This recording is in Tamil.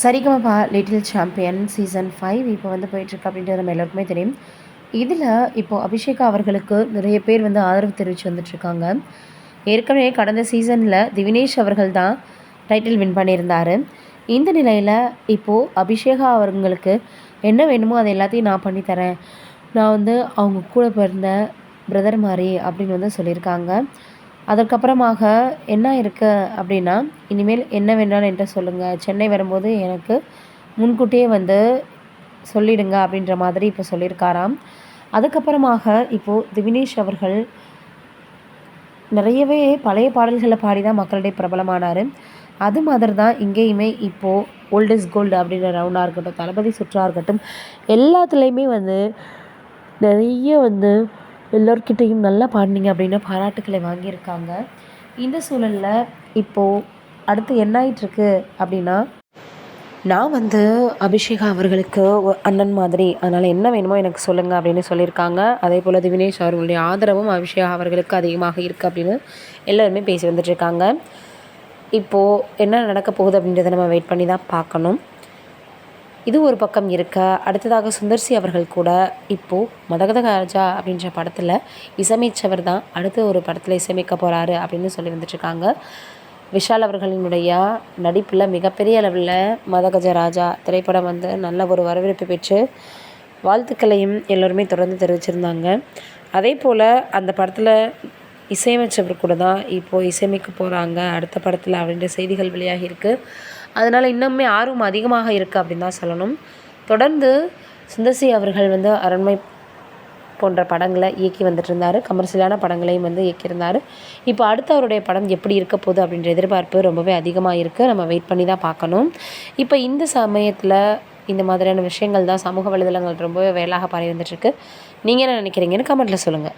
சரிகமபா லிட்டில் சாம்பியன் சீசன் 5 இப்போ வந்து போயிட்டுருக்கு அப்படின்றது நம்ம எல்லாருக்குமே தெரியும். இதில் இப்போது அபிஷேகா அவர்களுக்கு நிறைய பேர் வந்து ஆதரவு தெரிவித்து வந்துட்டுருக்காங்க. ஏற்கனவே கடந்த சீசனில் திவினேஷ் அவர்கள் தான் டைட்டில் வின் பண்ணியிருந்தார். இந்த நிலையில் இப்போது அபிஷேகா அவர்களுக்கு என்ன வேணுமோ அதை எல்லாத்தையும் நான் பண்ணித்தரேன், நான் வந்து அவங்க கூட பிறந்த பிரதர் மாதிரி அப்படின்னு வந்து சொல்லியிருக்காங்க. அதற்கப்புறமாக என்ன இருக்குது அப்படின்னா, இனிமேல் என்ன வேணாலும் என்கிட்ட சொல்லுங்கள், சென்னை வரும்போது எனக்கு முன்கூட்டியே வந்து சொல்லிடுங்க அப்படின்ற மாதிரி இப்போ சொல்லியிருக்காராம். அதுக்கப்புறமாக இப்போது திவினேஷ் அவர்கள் நிறையவே பழைய பாடல்களை பாடி தான் மக்களிடையே பிரபலமானார். அது மாதிரி தான் இங்கேயுமே இப்போது ஓல்ட் இஸ் கோல்டு அப்படின்ற ரவுண்டாக இருக்கட்டும், தளபதி சுற்றா இருக்கட்டும், எல்லாத்துலேயுமே வந்து நிறைய வந்து எல்லோர்கிட்டையும் நல்லா பாடினீங்க அப்படின்னு பாராட்டுக்களை வாங்கியிருக்காங்க. இந்த சூழலில் இப்போது அடுத்து என்ன ஆகிட்டுருக்கு அப்படின்னா, நான் வந்து அபிஷேகா அவர்களுக்கு அண்ணன் மாதிரி, அதனால் என்ன வேணுமோ எனக்கு சொல்லுங்கள் அப்படின்னு சொல்லியிருக்காங்க. அதே போல் திவினேஷ் அவர்களுடைய ஆதரவும் அபிஷேகா அவர்களுக்கு அதிகமாக இருக்குது அப்படின்னு எல்லோருமே பேசி வந்துட்டுருக்காங்க. இப்போது என்ன நடக்க போகுது அப்படின்றத நம்ம வெயிட் பண்ணி தான் பார்க்கணும். இது ஒரு பக்கம் இருக்க, அடுத்ததாக சுந்தர்சி அவர்கள் கூட இப்போது மதகத ராஜா அப்படின்ற படத்தில் இசையமைச்சவர் தான் அடுத்த ஒரு படத்தில் இசையமைக்க போகிறாரு அப்படின்னு சொல்லி வந்துட்டுருக்காங்க. விஷால் அவர்களினுடைய நடிப்பில் மிகப்பெரிய அளவில் மதகஜ ராஜா திரைப்படம் வந்து நல்ல ஒரு வரவேற்பு பெற்று வாழ்த்துக்களையும் எல்லோருமே தொடர்ந்து தெரிவிச்சிருந்தாங்க. அதே போல் அந்த படத்தில் இசையமைச்சவர் கூட தான் இப்போது இசையமைக்க போகிறாங்க அடுத்த படத்தில் அப்படின்ற செய்திகள் வெளியாகி இருக்குது. அதனால் இன்னுமே ஆர்வம் அதிகமாக இருக்குது அப்படின்னு தான் சொல்லணும். தொடர்ந்து சுந்தர்சி அவர்கள் வந்து அரண்மை போன்ற படங்களை இயக்கி வந்துட்டு இருந்தார். கமர்ஷியலான படங்களையும் வந்து இயக்கியிருந்தார். இப்போ அடுத்து அவருடைய படம் எப்படி இருக்க போகுது அப்படின்ற எதிர்பார்ப்பு ரொம்பவே அதிகமாக இருக்குது. நம்ம வெயிட் பண்ணி தான் பார்க்கணும். இப்போ இந்த சமயத்தில் இந்த மாதிரியான விஷயங்கள் தான் சமூக வலைதளங்கள் ரொம்பவே வேலாக பரவி வந்துட்டுருக்கு. நீங்கள் என்ன நினைக்கிறீங்கன்னு கமெண்ட்டில் சொல்லுங்கள்.